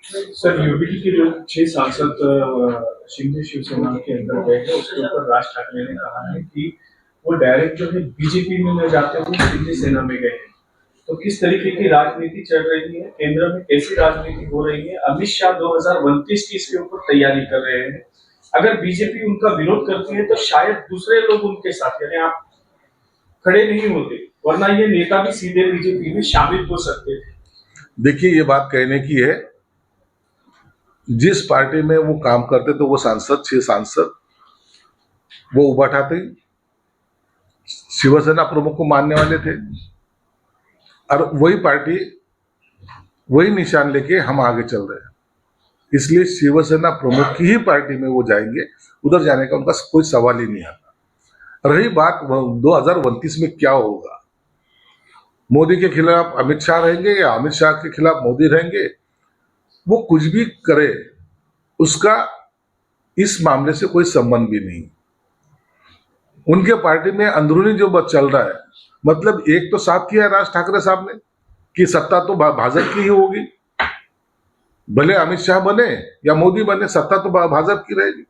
Sir, UP के जो 6 सांसद शिंदे शिवसेना के अंदर गए हैं, उसके ऊपर राज ठाकरे ने कहा है कि वो डायरेक्ट जो है बीजेपी में न जाते हुए शिंदे सेना में गए हैं। तो किस तरीके की राजनीति चल रही है, केंद्र में कैसी राजनीति हो रही है? अमित शाह 2029 की इसके ऊपर तैयारी कर रहे हैं। अगर बीजेपी उनका विरोध करती है तो शायद दूसरे लोग उनके साथ, यानी आप खड़े नहीं होते, वरना ये नेता भी सीधे बीजेपी में शामिल हो सकते थे। देखिए, ये बात कहने की है, जिस पार्टी में वो काम करते तो वो सांसद 6 सांसद वो उठाते शिवसेना प्रमुख को मानने वाले थे, और वही पार्टी वही निशान लेके हम आगे चल रहे हैं। इसलिए शिवसेना प्रमुख की ही पार्टी में वो जाएंगे, उधर जाने का उनका कोई सवाल ही नहीं आता। रही बात 2029 में क्या होगा, मोदी के खिलाफ अमित शाह रहेंगे या अमित शाह के खिलाफ मोदी रहेंगे, वो कुछ भी करे उसका इस मामले से कोई संबंध भी नहीं। उनके पार्टी में अंदरूनी जो बात चल रहा है, मतलब एक तो साफ किया राज ठाकरे साहब ने कि सत्ता तो भाजपा की ही होगी, भले अमित शाह बने या मोदी बने, सत्ता तो भाजपा की रहेगी।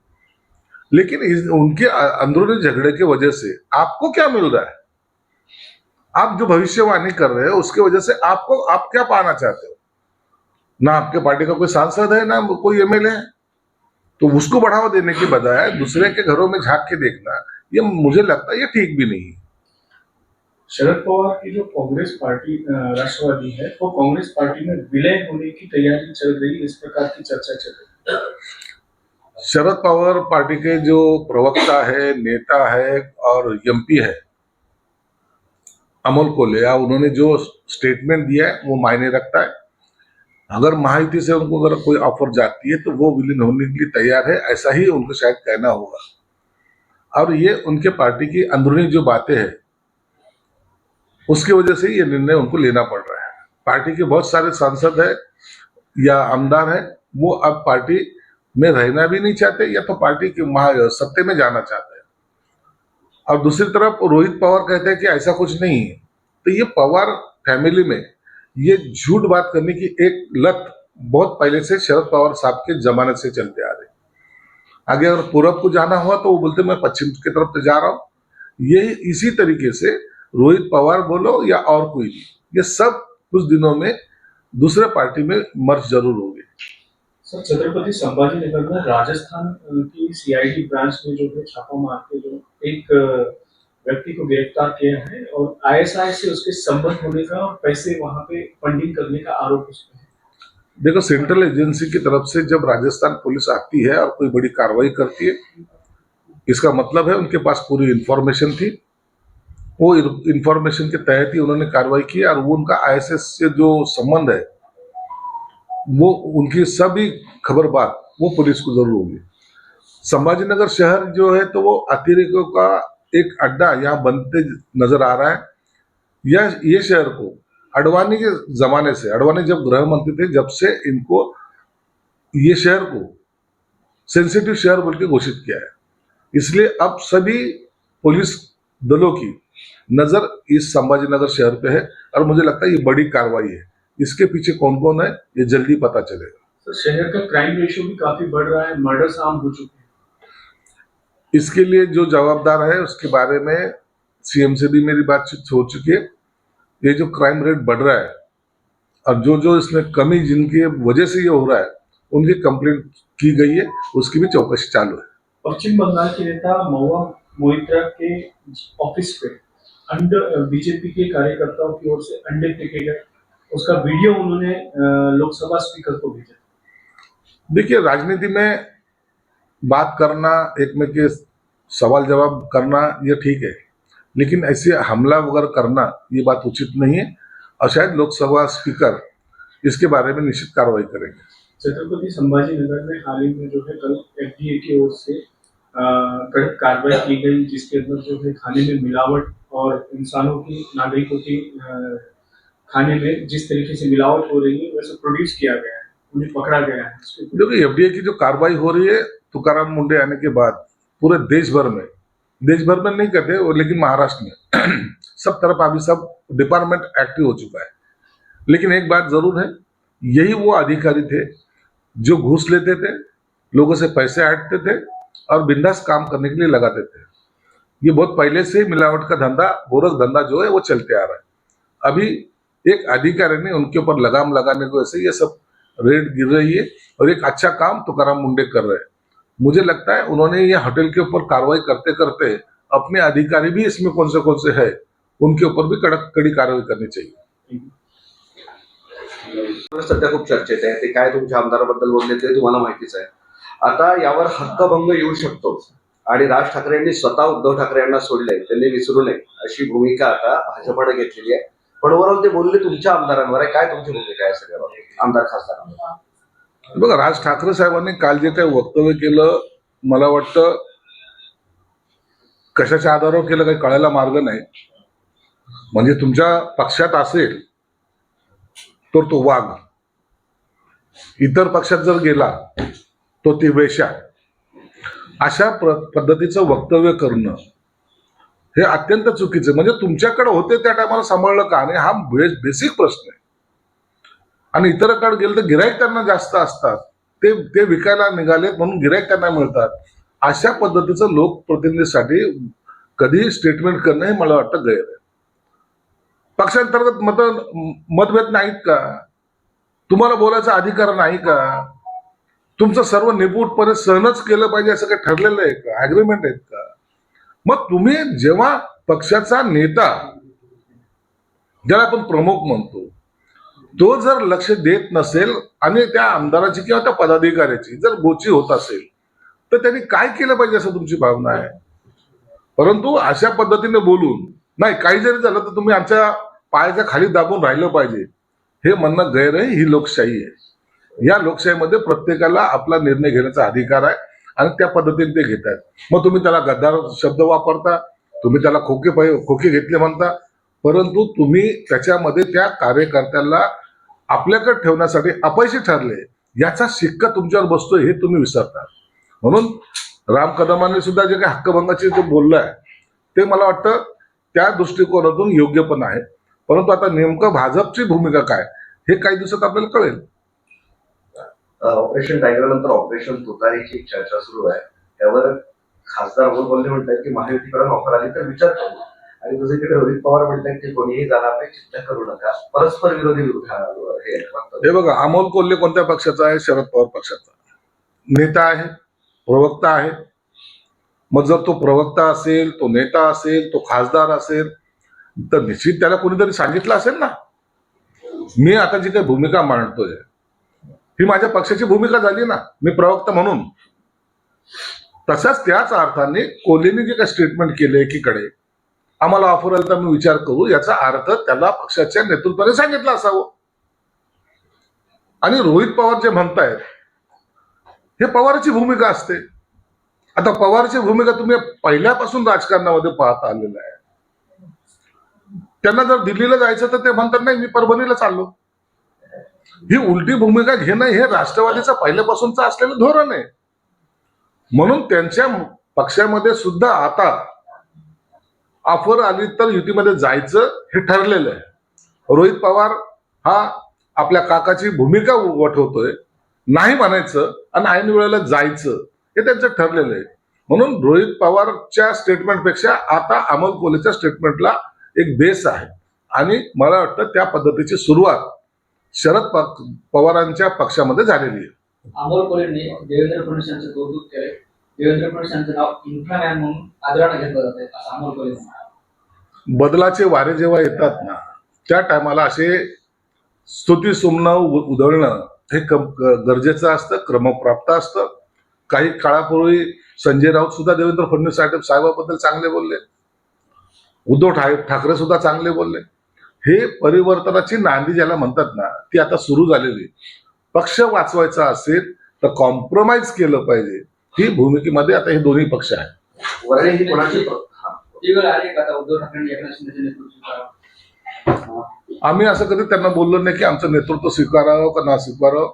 लेकिन उनके अंदरूनी झगड़े की वजह से आपको क्या मिल रहा है? आप जो भविष्यवाणी कर रहे हो उसके वजह से आप क्या पाना चाहते हो? ना आपके पार्टी का कोई सांसद है, ना कोई एमएलए है। तो उसको बढ़ावा देने की बजाय दूसरे के घरों में झांक के देखना, ये मुझे लगता है ये ठीक भी नहीं। शरद पवार की जो कांग्रेस पार्टी राष्ट्रवादी है, वो कांग्रेस पार्टी में विलय होने की तैयारी चल रही है, इस प्रकार की चर्चा चल रही है। शरद पवार पार्टी के जो प्रवक्ता है, नेता है और एमपी है अमोल कोल्हे, उन्होंने जो स्टेटमेंट दिया है वो मायने रखता है। अगर महायुति से उनको अगर कोई ऑफर जाती है तो वो विलीन होने के लिए तैयार है, ऐसा ही उनको शायद कहना होगा। और ये उनके पार्टी की अंदरूनी जो बातें हैं उसकी वजह से ये निर्णय उनको लेना पड़ रहा है। पार्टी के बहुत सारे सांसद है या आमदार है, वो अब पार्टी में रहना भी नहीं चाहते या तो पार्टी के सत्ते में जाना चाहते हैं। और दूसरी तरफ रोहित पवार कहते हैं कि ऐसा कुछ नहीं है। तो ये पवार फैमिली में ये झूठ बात करने की एक लत बहुत पहले से शरद पवार साहब के जमाने से चलते आ रहे। आगे अगर पूरब को जाना हुआ तो वो बोलते मैं पश्चिम की तरफ से जा रहा हूँ। ये इसी तरीके से रोहित पवार बोलो या और कोई भी, ये सब कुछ दिनों में दूसरे पार्टी में मर्ज जरूर होंगे। सर, छत्रपति संभाजीनगर में राजस्थान की सीआईडी ब्रांच ने जो है छापा मार के जो एक व्यक्ति को गिरफ्तार किया है और आईएसआई से उसके संबंध होने का और पैसे वहां पे फंडिंग करने का आरोप उस पर है। देखो, सेंट्रल एजेंसी की तरफ से जब राजस्थान पुलिस आती है और कोई बड़ी कार्रवाई करती है, इसका मतलब है उनके पास पूरी इंफॉर्मेशन थी, वो इंफॉर्मेशन के तहत ही उन्होंने कार्रवाई की, और वो उनका आईएसएस से जो संबंध है वो उनकी सभी खबर बात वो पुलिस को जरूर होगी। संभाजीनगर शहर जो है तो वो अतिरेकियों का एक अड्डा यहाँ बनते नजर आ रहा है। ये शहर को अडवाणी के जमाने से, अडवाणी जब गृह मंत्री थे जब से इनको ये शहर को सेंसिटिव शहर बोल के घोषित किया है। इसलिए अब सभी पुलिस दलों की नजर इस संभाजीनगर शहर पे है, और मुझे लगता है ये बड़ी कार्रवाई है। इसके पीछे कौन कौन है ये जल्दी पता चलेगा। तो शहर का क्राइम रेशियो भी काफी बढ़ रहा है, मर्डर्स आम हो चुके हैं। इसके लिए जो जवाबदार है उसके बारे में सीएम से भी मेरी बातचीत हो चुकी है। ये जो क्राइम रेट बढ़ रहा है और जो जो इसमें कमी जिनकी वजह से ये हो रहा है उनकी कंप्लेंट की गई है, उसकी भी चौकसी चालू है। पश्चिम बंगाल के नेता महुआ मोइत्रा के ऑफिस पे बीजेपी के कार्यकर्ताओं की ओर से अंडे फेंके गए, उसका वीडियो उन्होंने लोकसभा स्पीकर को भेजा। देखिए, राजनीति में बात करना, एक में के सवाल जवाब करना ये ठीक है, लेकिन ऐसे हमला वगैरह करना ये बात उचित नहीं है, और शायद लोकसभा स्पीकर इसके बारे में निश्चित कार्रवाई करेंगे। छत्रपति संभाजीनगर में हाल ही में जो है कल एफडीए की ओर से कड़क कार्रवाई की गई, जिसके अंदर जो है खाने में मिलावट और इंसानों की, नागरिकों की खाने में जिस तरीके से मिलावट हो रही है वैसे प्रोड्यूस किया गया है, उन्हें पकड़ा गया है। देखिए, एफडीए की जो कार्रवाई हो रही है तुकाराम मुंडे आने के बाद पूरे देश भर में नहीं कहते वो, लेकिन महाराष्ट्र में सब तरफ अभी सब डिपार्टमेंट एक्टिव हो चुका है। लेकिन एक बात जरूर है, यही वो अधिकारी थे जो घूस लेते थे, लोगों से पैसे ऐंठते थे और बिंदास काम करने के लिए लगाते थे। ये बहुत पहले से मिलावट का धंधा, गोरख धंधा जो है वो चलते आ रहा है। अभी एक अधिकारी ने उनके ऊपर लगाम लगाने की वजह से ये सब रेड गिर रही है और एक अच्छा काम तुकाराम मुंडे कर रहे हैं। मुझे लगता है उन्होंने ये होटल के ऊपर कार्रवाई करते करते अपने अधिकारी भी इसमें कौन से है उनके ऊपर भी कड़ी कार्रवाई करनी चाहिए। सध्या खूप चर्चेत आहे ते काय तुमच्या आमदाराबद्दल बोलले ते तुम्हाला माहितीच आहे. आता यावर हक्कभंग येऊ शकतो आणि राज ठाकरे यांनी स्वतः उद्धव ठाकरे यांना सोडले, त्यांनी विसरू नये अशी भूमिका आता भाजपने घेतलेली आहे. पण ओव्हरऑल ते बोलले तुमच्या आमदारांवर आहे, काय तुमची भूमिका आहे सगळ्यावर आमदार खासदारांवर? बघा, राज ठाकरे साहेबांनी काल जे काही वक्तव्य केलं, मला वाटतं कशाच्या आधारावर केलं काही कळायला मार्ग नाही. म्हणजे तुमच्या पक्षात असेल तर तो वाघ, इतर पक्षात जर गेला तो ती वेश्या, अशा पद्धतीचं वक्तव्य करणं हे अत्यंत चुकीचं. म्हणजे तुमच्याकडे होते त्या टायमाला सांभाळलं का नाही, हा बेसिक प्रश्न आहे. आणि इतरांकडे गेलं तर गिराईक त्यांना जास्त असतात, ते विकायला निघालेत म्हणून गिराईक त्यांना मिळतात. अशा पद्धतीचं लोकप्रतिनिधीसाठी कधीही स्टेटमेंट करणं हे मला वाटतं गैर आहे. पक्षांतर्गत मतभेद नाहीत का? तुम्हाला बोलायचा अधिकार नाही का? तुमचं सर्व निपूटपणे सहनच केलं पाहिजे असं काही ठरलेलं आहे का? अग्रीमेंट आहेत का? मग तुम्ही जेव्हा पक्षाचा नेता, ज्याला आपण प्रमुख म्हणतो, तो जर लक्ष देत नसेल आणि त्या आमदाराची किंवा त्या पदाधिकाऱ्याची जर गोची होत असेल तर त्यांनी काय केलं पाहिजे असं तुमची भावना आहे. परंतु अशा पद्धतीने बोलून नाही, काही जरी झालं तर तुम्ही आमच्या पायाच्या खाली दाबून राहिलं पाहिजे, हे म्हणणं गैर आहे. ही लोकशाही आहे. या लोकशाहीमध्ये प्रत्येकाला आपला निर्णय घेण्याचा अधिकार आहे आणि त्या पद्धतीने ते घेत आहेत. मग तुम्ही त्याला गद्दार शब्द वापरता, तुम्ही त्याला खोके घेतले म्हणता, परंतु तुम्ही त्याच्यामध्ये त्या कार्यकर्त्याला आपल्याकडे ठेवण्यासाठी अपयशी ठरले, याचा शिक्का तुमच्यावर बसतोय हे तुम्ही विसरता. म्हणून राम कदमांनी सुद्धा जे काही हक्कभंगाचे जे बोललं आहे ते मला वाटतं त्या दृष्टिकोनातून योग्य पण आहे. परंतु आता नेमकं भाजपची भूमिका काय हे काही दिवसात आपल्याला कळेल. ऑपरेशन टायगर नंतर ऑपरेशन तुतारीची चर्चा सुरू आहे. त्यावर खासदार अमोल कोल्हे म्हणतात की महायुतीकडून ऑफर आली तर विचार करू, आणि दुसरीकडे रोहित पवार म्हणतात की कोणीही जाणार नाही, चिंता करू नका. परस्पर विरोधी हे बघा, अमोल कोल्हे कोणत्या पक्षाचा आहे? शरद पवार पक्षाचा नेता आहे, प्रवक्ता आहे. मग जर तो प्रवक्ता असेल, तो नेता असेल, तो खासदार असेल तर निश्चित त्याला कोणीतरी सांगितलं असेल ना. मी आता जी काही भूमिका मांडतोय ही माझ्या पक्षाची भूमिका झाली ना, मी प्रवक्ता म्हणून. तशाच त्याच अर्थाने कोल्हेने जे काही स्टेटमेंट केले एकीकडे आम्हाला ऑफर आला तर मी विचार करू, याचा अर्थ त्याला पक्षाच्या नेतृत्वाने सांगितलं असावं. आणि रोहित पवार जे म्हणतायत हे पवारची भूमिका असते. आता पवारची भूमिका तुम्ही पहिल्यापासून राजकारणामध्ये पाहता आलेलं आहे. त्यांना जर दिल्लीला जायचं तर ते म्हणतात नाही मी परभणीला चाललो. ही उलटी भूमिका घेणं हे राष्ट्रवादीचं पहिल्यापासूनच असलेलं धोरण आहे. म्हणून त्यांच्या पक्षामध्ये सुद्धा आता ऑफर आली तर युतीमध्ये जायचं हे ठरलेलं आहे. रोहित पवार हा आपल्या काकाची भूमिका वठवतोय, नाही म्हणायचं आणि ऐन वेळेला जायचं हे त्यांचं ठरलेलं आहे. म्हणून रोहित पवारच्या स्टेटमेंटपेक्षा आता अमोल कोल्हेच्या स्टेटमेंटला एक बेस आहे आणि मला वाटतं त्या पद्धतीची सुरुवात शरद पवारांच्या पक्षामध्ये झालेली आहे. अमोल कोल्हेंनी देवेंद्र फडणवीस यांचं कौतुक केले. देवेंद्र फडणवीस यांचं नाव इन्फ्रामॅन म्हणून आदराने घेतलं जात आहे असं अमोल कोल्हे म्हणाले. बदलाचे वारे जेव्हा येतात ना त्या टायमाला असे स्तुती सुमनं उधळणं हे गरजेचं असतं, क्रमप्राप्त असतं. काही काळापूर्वी संजय राऊत सुद्धा देवेंद्र फडणवीस साहेबाबद्दल चांगले बोलले, उद्धव ठाकरे सुद्धा चांगले बोलले. हे परिवर्तनाची नांदी ज्याला म्हणतात ना ती आता सुरू झालेली. पक्ष वाचवायचा असेल तर कॉम्प्रोमाइज केलं पाहिजे, ही भूमिकेमध्ये आता हे दोन्ही पक्ष आहेत. उद्धव ठाकरे एकनाथ शिंदेचे नेतृत्व आम्ही असं कधी त्यांना बोललो नाही की आमचं नेतृत्व स्वीकारावं का ना स्वीकारावं.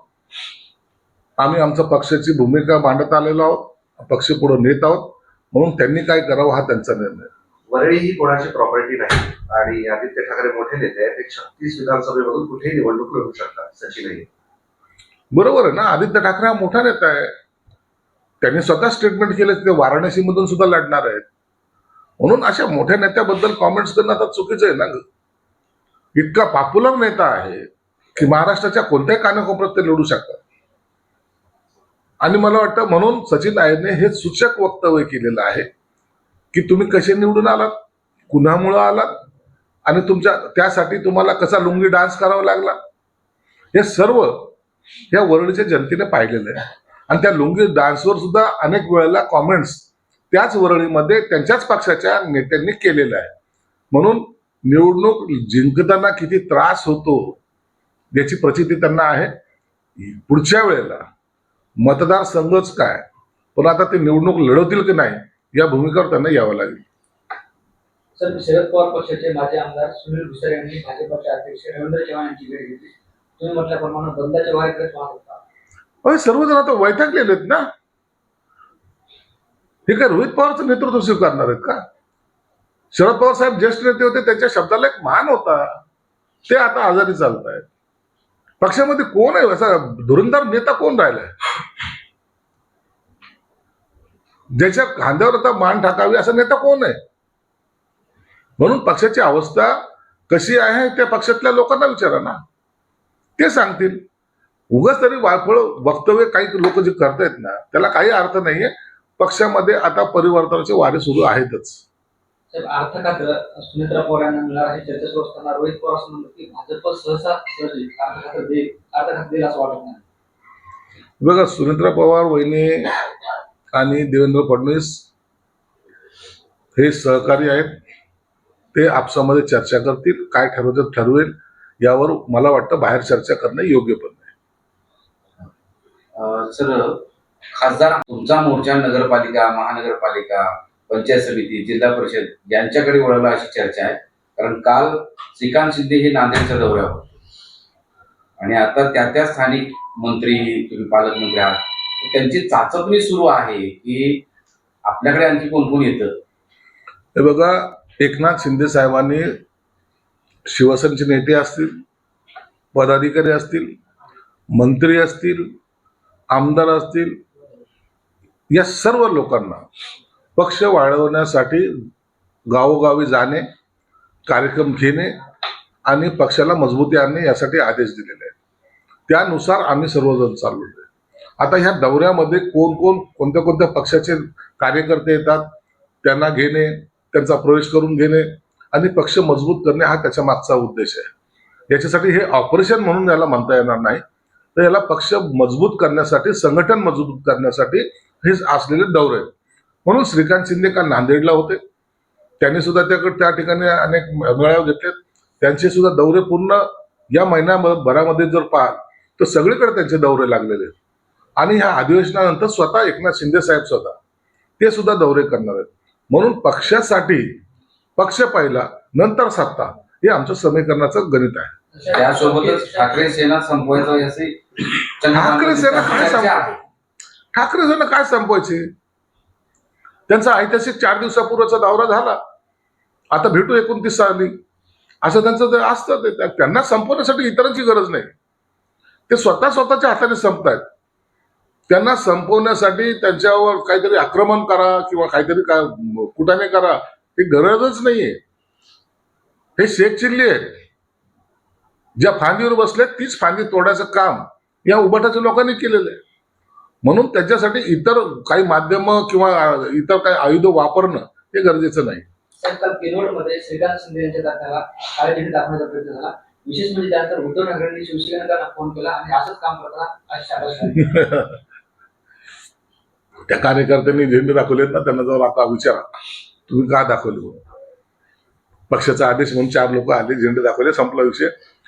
आम्ही आमच्या पक्षाची भूमिका मांडत आलेलो आहोत, पक्ष पुढे नेत आहोत. म्हणून त्यांनी काय करावं हा त्यांचा निर्णय. वरळी ही कोणाची प्रॉपर्टी नाही आणि आदित्य ठाकरे मोठे नेते आहेत. 36 विधानसभेमधून कुठेही निवडणूक लढू शकतात. सचिनही बरोबर आहे ना, आदित्य ठाकरे हा मोठा नेता आहे. त्यांनी स्वतः स्टेटमेंट केलं की ते वाराणसीमधून सुद्धा लढणार आहेत. म्हणून अशा मोठ्या नेत्याबद्दल कॉमेंट्स करणं आता चुकीचं आहे ना. इतका पॉप्युलर नेता आहे की महाराष्ट्राच्या कोणत्याही कानाकोपऱ्यात ते लढू शकतात. आणि मला वाटतं म्हणून सचिन आयरने हे सूचक वक्तव्य केलेलं आहे की तुम्ही कसे निवडून आलात, कुणामुळं आलात, आणि तुमच्या त्यासाठी तुम्हाला कसा लुंगी डान्स करावा लागला, हे सर्व या वरळीच्या जनतेने पाहिलेलं आहे. आणि त्या लुंगी डान्सवर सुद्धा अनेक वेळेला कॉमेंट्स त्याच वरळीमध्ये त्यांच्याच पक्षाच्या नेत्यांनी केलेलं आहे. म्हणून निवडणूक जिंकताना किती त्रास होतो याची प्रचिती त्यांना आहे. पुढच्या वेळेला मतदारसंघच काय, पण आता ते निवडणूक लढवतील की नाही या भूमिकेवर त्यांना यावं लागेल. सर, शरद पवार पक्षाचे माजी आमदार सुनील भुसारे यांनी भाजपचे अध्यक्ष रवींद्र चव्हाण यांची भेट घेतली. तुम्ही म्हटल्याप्रमाणे बंदाच्या वारीकडे पाहत होता. अरे सर्वजण आता वैतागलेले आहेत ना. हे काय रोहित पवारचं नेतृत्व स्वीकारणार आहेत का? शरद पवार साहेब ज्येष्ठ नेते होते, त्यांच्या शब्दाला एक मान होता. ते आता आजारी चालत आहेत. पक्षामध्ये कोण आहे असा धुरंदार नेता, कोण राहिलाय ज्याच्या खांद्यावर आता मान टाकावी असा नेता कोण आहे? म्हणून पक्षाची अवस्था कशी आहे त्या पक्षातल्या लोकांना विचारा ना, ते सांगतील. उगाच तरी वाळफळ वक्तव्य काही लोक जे करतायत ना त्याला काही अर्थ नाहीये. पक्षामध्ये आता परिवर्तनाचे वारे सुरू आहेतच. साहेब, अर्थ खातं सुनेत्रा पवार यांना मिळालं हे चर्चा सुरू असताना रोहित पवार असं म्हणतात की भाजप सहसा सहजी अर्थ खातं देईल असं वाटत नाही. बघा, सुनेत्रा पवार वहिनी आणि देवेंद्र फडणवीस हे सहकारी आहेत. ते आपसामध्ये चर्चा करतील, काय ठरवतात ठरवेल यावर मला वाटतं बाहेर चर्चा करणं योग्य पण नाही. सर, खासदार तुमचा मोर्चा नगरपालिका, महानगरपालिका, पंचायत समिती, जिल्हा परिषद यांच्याकडे वळवला अशी चर्चा आहे. कारण काल श्रीकांत शिंदे हे नांदेडच्या दौऱ्यावर होते आणि आता त्या स्थानिक मंत्री, तुम्ही पालकमंत्री आहात, त्यांची चाचपणी सुरू आहे की आपल्याकडे आणखी कोण कोण येतं. हे बघा, एकनाथ शिंदे साहेबांनी शिवसेनेचे नेते असतील, पदाधिकारी असतील, मंत्री असतील, आमदार असतील, या सर्व लोकांना पक्ष वाढवण्यासाठी गावोगावी जाणे, कार्यक्रम घेणे आणि पक्षाला मजबूती आणणे यासाठी आदेश दिलेले आहेत. त्यानुसार आम्ही सर्वजण चाललो आहे. आता ह्या दौऱ्यामध्ये कोण कोण कोणत्या कोणत्या पक्षाचे कार्यकर्ते येतात त्यांना घेणे, त्यांचा प्रवेश करून घेणे आणि पक्ष मजबूत करणे हा त्याच्या मागचा उद्देश आहे. याच्यासाठी हे ऑपरेशन म्हणून याला म्हणता येणार नाही, तर याला पक्ष मजबूत करण्यासाठी, संघटन मजबूत करण्यासाठी हे असलेले दौरे आहेत. म्हणून श्रीकांत शिंदे काल नांदेडला होते. त्यांनी सुद्धा त्या ठिकाणी अनेक मेळावे घेतलेत. त्यांचे सुद्धा दौरे पूर्ण या महिन्याभरामध्ये जर पाहाल तर सगळीकडे त्यांचे दौरे लागलेले आहेत. आणि ह्या अधिवेशनानंतर स्वतः एकनाथ शिंदे साहेब स्वतः ते सुद्धा दौरे करणार आहेत. म्हणून पक्षासाठी पक्ष पहिला, नंतर सत्ता, हे आमचं समीकरणाचं गणित आहे. त्यासोबतच ठाकरे सेना संपवायचं असे ठाकरे सेना काय ठाकरे सेना काय संपवायची? त्यांचा ऐतिहासिक 4 दिवसापूर्वीचा दौरा झाला. आता भेटू 29 साली असं त्यांचं ते असतं. त्यांना संपवण्यासाठी इतरांची गरज नाही. ते स्वतःच्या हाताने संपतायत. त्यांना संपवण्यासाठी त्यांच्यावर काहीतरी आक्रमण करा किंवा काहीतरी कुटाने करा, ही गरजच नाहीये. हे शेख चिल्ली आहेत. ज्या फांदीवर बसले तीच फांदी तोडायचं काम या उबाटाच्या लोकांनी केलेलं आहे. म्हणून त्याच्यासाठी इतर काही माध्यम किंवा इतर काही आयुध वापरणं हे गरजेचं नाही. काल किनवटमध्ये श्रीकांत शिंदे यांच्या तात्याला काळे झेंडे दाखवण्याचा प्रयत्न झाला. विशेष म्हणजे त्यानंतर उद्धव ठाकरेंनी शिवसेनेला फोन केला आणि असंच काम करताना अशी शाबासकी. त्या कार्यकर्त्यांनी झेंडे दाखवलेत ना, त्यांना जाऊन आता विचारा तुम्ही का दाखवले म्हणून. पक्षाचा आदेश म्हणून 4 लोक आले, झेंडे दाखवले, संपला विषय.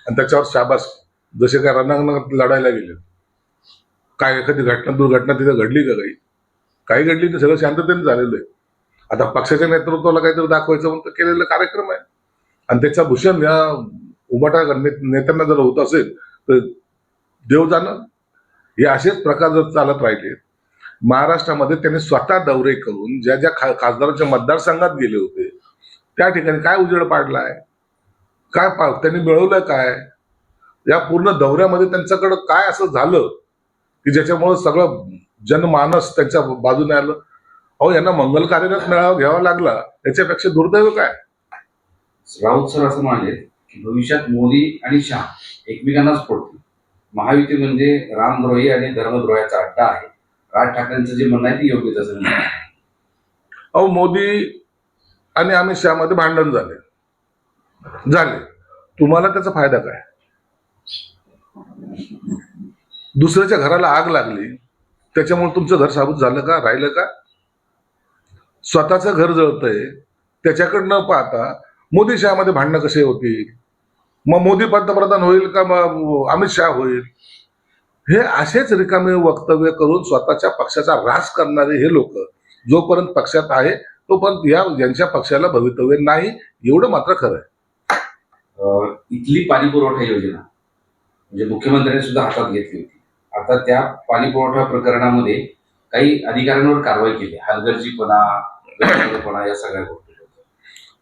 आणि त्याच्यावर शाबास, जसे काय रणांगणात लढायला गेले. काय एखादी दुर्घटना तिथे घडली का? काही घडली नाही, सगळं शांततेने झालेलं आहे. आता पक्षाच्या नेतृत्वाला काहीतरी दाखवायचं म्हणून केलेलं कार्यक्रम आहे. आणि त्याचा भूषण या उबाटा नेत्यांना जर होत असेल तर देव जाणं. हे असेच प्रकार जर चालत राहिले, महाराष्ट्रामध्ये त्यांनी स्वतः दौरे करून ज्या ज्या खासदारांच्या मतदारसंघात गेले होते त्या ठिकाणी काय उजेड पाडलाय, काय त्यांनी मिळवलं काय, या पूर्ण दौऱ्यामध्ये त्यांच्याकडं काय असं झालं की ज्याच्यामुळे सगळं जनमानस त्यांच्या बाजूने आलं. अहो, यांना मंगल कार्यालयात मेळावा घ्यावा लागला, याच्यापेक्षा दुर्दैव काय? राऊत सर असं म्हणाले की भविष्यात मोदी आणि शहा एकमेकांनाच फोडतील. महायुती म्हणजे रामद्रोही आणि धर्मद्रोहाचा अड्डा आहे. राज ठाकरेंचं जे म्हणणं आहे ते योग्य तसं नाही. अहो, मोदी आणि अमित शहा मध्ये भांडण झाले, तुम्हाला त्याचा फायदा काय? दुसऱ्याच्या घराला आग लागली, त्याच्यामुळे तुमचं घर साबूत झालं का, राहिलं का? स्वतःचं घर जळतंय, त्याच्याकडे न पाहता मोदी शहामध्ये भांडणं कसे होतील? मग मोदी पंतप्रधान होईल का मग अमित शहा होईल? हे असेच रिकामे वक्तव्य करून स्वतःच्या पक्षाचा ऱ्हास करणारे हे लोक जोपर्यंत पक्षात आहे तोपर्यंत यांच्या पक्षाला भवितव्य नाही, एवढं मात्र खरं आहे. इथली पाणी पुरवठा योजना म्हणजे मुख्यमंत्र्यांनी सुद्धा हातात घेतली होती. आता त्या पाणी पुरवठा प्रकरणामध्ये काही अधिकाऱ्यांवर कारवाई केली, हलगर्जीपणा, गैरहजरपणा या सगळ्या गोष्टी.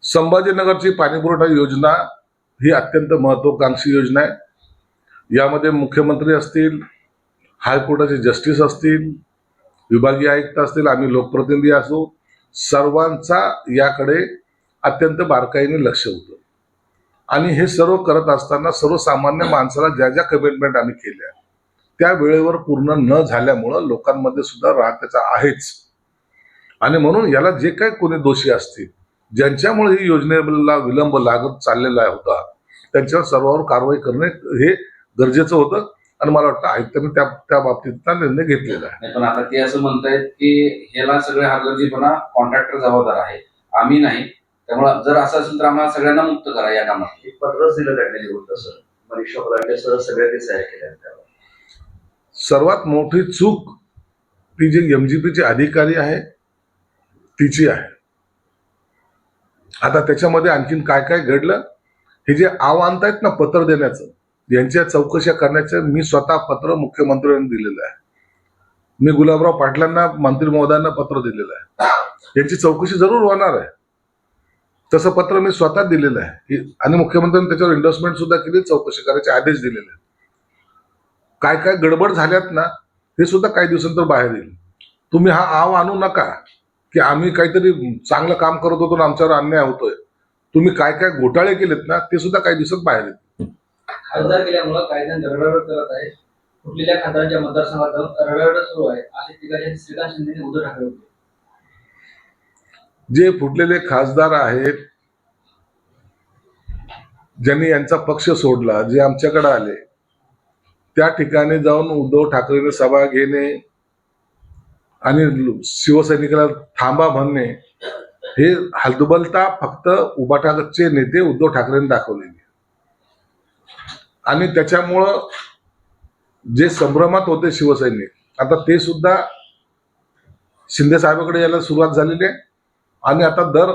संभाजीनगरची पाणीपुरवठा योजना ही अत्यंत महत्वाकांक्षी योजना आहे. यामध्ये मुख्यमंत्री असतील, हायकोर्टाचे जस्टिस असतील, विभागीय आयुक्त असतील, आम्ही लोकप्रतिनिधी असू, सर्वांचा याकडे अत्यंत बारकाईने लक्ष होतं. आणि हे सर्व करत असताना सर्वसामान्य माणसाला ज्या ज्या कमिटमेंट आम्ही केल्या त्या वेळेवर पूर्ण न झाल्यामुळं लोकांमध्ये सुद्धा राग त्याचा आहेच. आणि म्हणून याला जे काही कोणी दोषी असतील, ज्यांच्यामुळे ही योजनेला विलंब लागत चाललेला होता, त्यांच्यावर सर्वांवर कारवाई करणे हे गरजेचं होतं. आणि मला वाटतं आयुक्तांनी त्या बाबतीतला निर्णय घेतलेला आहे. नाही, पण आता ते असं म्हणतायत की ह्याला सगळे हलगर्जीपणा कॉन्ट्रॅक्टर जबाबदार आहे, आम्ही नाही. त्यामुळे जर असं असेल तर आम्हाला सगळ्यांना मुक्त करा या कामात. एक पत्रच दिलं त्यांनी निवडतं सर, मनीषा फलाटे सर सगळ्यांनी सह्या केल्या त्यावर. सर्वात मोठी चूक ती जी एमजीपीची अधिकारी आहे तिची आहे. आता त्याच्यामध्ये आणखीन काय काय घडलं, हे जे आव्हान आहेत ना पत्र देण्याचं, यांच्या चौकशा करण्याचं मी स्वतः पत्र मुख्यमंत्र्यांनी दिलेलं आहे. मी गुलाबराव पाटलांना, मंत्री महोदयांना पत्र दिलेलं आहे. यांची चौकशी जरूर होणार आहे, तसं पत्र मी स्वतः दिलेलं आहे. आणि मुख्यमंत्र्यांनी त्याच्यावर एंडोर्समेंट सुद्धा केली, चौकशी करायचे आदेश दिलेले आहेत. काय काय गडबड झाल्यात ना हे सुद्धा काही दिवसांतर बाहेर येईल. तुम्ही हा आव आणू नका की आम्ही काहीतरी चांगलं काम करत होतो आणि आमच्यावर अन्याय होतोय. तुम्ही काय काय घोटाळे केलेत ना ते सुद्धा काही दिवसात बाहेर येईल. खासदार केल्यामुळे काही जण रडारड करत आहेत. फुटलेल्या खासदारांच्या मतदारसंघात रडारड सुरू आहे असे टीका श्रीकांत शिंदेने उद्धव ठाकरे होते. जे फुटलेले खासदार आहेत, ज्यांनी यांचा पक्ष सोडला, जे आमच्याकडे आले, त्या ठिकाणी जाऊन उद्धव ठाकरेंनी सभा घेणे आणि शिवसैनिकाला थांबा म्हणणे, हे हलदुबलता फक्त उबाटाचे नेते उद्धव ठाकरेंनी दाखवलेली. आणि त्याच्यामुळं जे संभ्रमात होते शिवसैनिक, आता ते सुद्धा शिंदे साहेबांकडे यायला सुरुवात झालेली आहे. आणि आता दर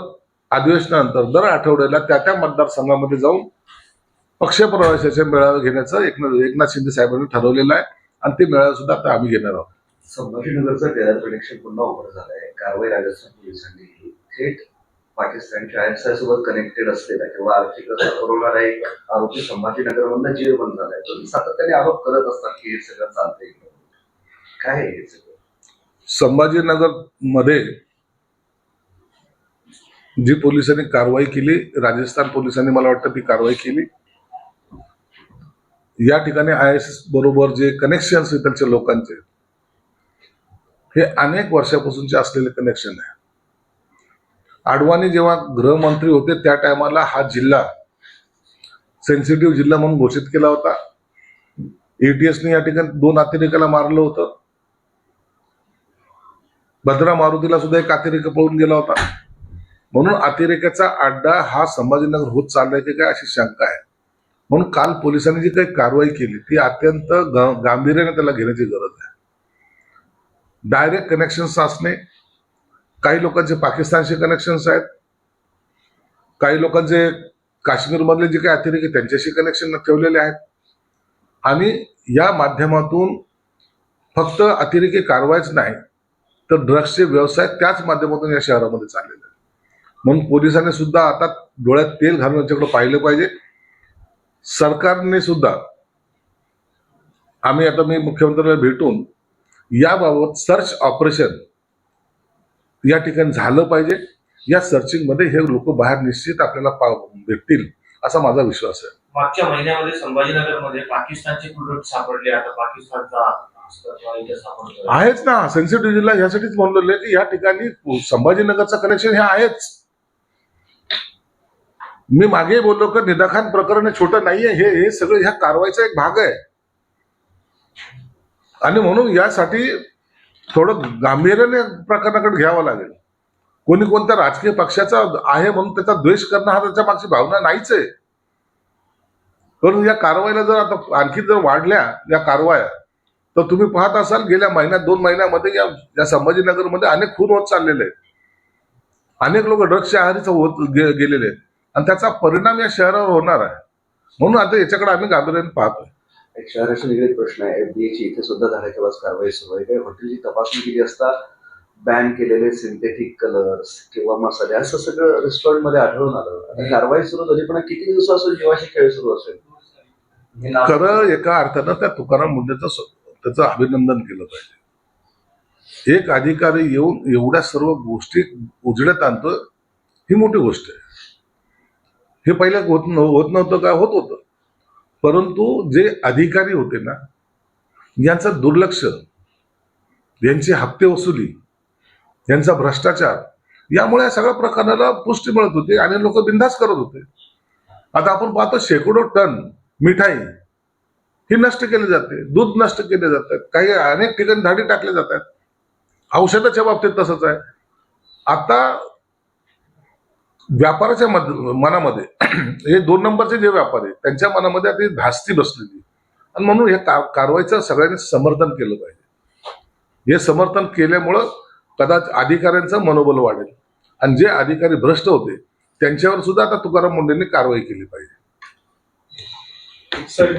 अधिवेशनानंतर दर आठवड्याला त्या मतदारसंघामध्ये जाऊन पक्षप्रवेशाचे मेळावे घेण्याचं एकनाथ शिंदे साहेबांनी ठरवलेलं आहे. आणि ते मेळावे सुद्धा आता आम्ही घेणार आहोत. संभाजीनगरचं टेरर कनेक्शन पुन्हा उघड झालंय. कारवाई राजस्थान पोलिसांनी केली. थेट पाकिस्तानच्या ISI सोबत कनेक्टेड असलेला किंवा आर्थिक रस्ता पुरवणारा एक आरोपी संभाजीनगरमधनं जेल बंद झालाय. तुम्ही सातत्याने आरोप करत असतात की हे सगळं चालतंय. काय आहे हे सगळं? संभाजीनगर मध्ये जी पोलिसांनी कारवाई केली, राजस्थान पोलिसांनी मला वाटतं ती कारवाई केली. या ठिकाणी ISIS बरोबर जे कनेक्शन्स इथलच्या लोकांचे, हे अनेक वर्षापासूनचे असलेले कनेक्शन आहे. आडवाणी जेव्हा गृहमंत्री होते त्या टायमाला हा जिल्हा सेन्सिटिव्ह जिल्हा म्हणून घोषित केला होता. ATSने या ठिकाणी 2 अतिरेकाला मारलं होतं. भद्रा मारुतीला सुद्धा एक अतिरेक पळून गेला होता. म्हणून अतिरेकाचा अड्डा हा संभाजीनगर होत चाललाय की काय अशी शंका आहे. म्हणून काल पोलिसांनी जी काही कारवाई केली ती अत्यंत गांभीर्याने त्याला घेण्याची गरज आहे. डायरेक्ट कनेक्शन्स असणे, काही लोकांचे पाकिस्तानशी कनेक्शन्स आहेत, काही लोकांचे काश्मीरमधले जे काही अतिरेकी त्यांच्याशी कनेक्शन ठेवलेले आहेत. आणि या माध्यमातून फक्त अतिरेकी कारवाईच नाही तर ड्रग्सचे व्यवसाय त्याच माध्यमातून या शहरामध्ये चाललेले आहेत. म्हणून पोलिसांनी सुद्धा आता डोळ्यात तेल घालून याच्याकडे पाहिलं पाहिजे. सरकारने सुद्धा, आम्ही आता मी मुख्यमंत्र्याला भेटून याबाबत सर्च ऑपरेशन या ठिकाणी झालं पाहिजे. या सर्चिंग मध्ये हे लोक बाहेर निश्चित आपल्याला भेटतील असा माझा विश्वास आहे. मागच्या महिन्यामध्ये संभाजीनगरमध्ये पाकिस्तानचे प्रोडक्ट सापडले. आता पाकिस्तानचा इथे सापडतो. आहेच ना, सेन्सिटिव्ह जिल्हा यासाठीच म्हणलेलं आहे की या ठिकाणी संभाजीनगरचं कनेक्शन हे आहेच. मी मागे बोललो की निदाखान प्रकरण छोटं नाहीये, हे सगळं ह्या कारवाईचा एक भाग आहे. आणि म्हणून यासाठी थोडं गांभीर्याने प्रकरणाकडे घ्यावं लागेल. कोणी कोणत्या राजकीय पक्षाचा आहे म्हणून त्याचा द्वेष करणं हा त्याच्या मागची भावना नाहीच आहे. म्हणून या कारवाईला जर आता आणखी जर वाढल्या या कारवाया, तर तुम्ही पाहत असाल गेल्या महिन्यात 2 महिन्यामध्ये या संभाजीनगरमध्ये अनेक खून होत चाललेले आहेत. अनेक लोक ड्रग्सच्या आहारीच होत गेलेले आहेत आणि त्याचा परिणाम या शहरावर होणार आहे. म्हणून आता याच्याकडे आम्ही गांभीर्याने पाहतोय. एक शहराशी निगडीत प्रश्न आहे. एफडीएची इथे सुद्धा धडाकेबाज कारवाई सुरू आहे. काही हॉटेलची तपासणी केली असता बॅन केलेले सिंथेटिक कलर्स किंवा मसाले असं सगळं रेस्टॉरंट मध्ये आढळून आलं. आता कारवाई सुरू झाली, पण किती दिवसापासून जीवाशी खेळ सुरू असेल. खरं एका अर्थानं त्या तुकाराम मुंडेचं त्याचं अभिनंदन केलं पाहिजे. एक अधिकारी येऊन एवढ्या सर्व गोष्टी उजेडात आणतो, ही मोठी गोष्ट आहे. हे पहिले होत नव्हतं का? होत होतं. परंतु जे अधिकारी होते ना, यांचं दुर्लक्ष, यांची हप्ते वसुली, यांचा भ्रष्टाचार, यामुळे या सगळ्या प्रकरणाला पुष्टी मिळत होती आणि लोक बिनधास्त करत होते. आता आपण पाहतो शेकडो टन मिठाई ही नष्ट केली जाते, दूध नष्ट केले जातात, काही अनेक ठिकाणी धाडी टाकले जातात. औषधाच्या बाबतीत तसंच आहे. आता व्यापाराच्या मनामध्ये हे 2 नंबरचे जे व्यापारी आहेत त्यांच्या मनामध्ये आता धास्ती बसलेली आणि म्हणून हे कारवाईचं सगळ्यांनी समर्थन केलं पाहिजे. हे समर्थन केल्यामुळं कदाचित अधिकाऱ्यांचं मनोबल वाढेल आणि जे अधिकारी भ्रष्ट होते त्यांच्यावर सुद्धा आता तुकाराम मुंडेंनी कारवाई केली पाहिजे. सर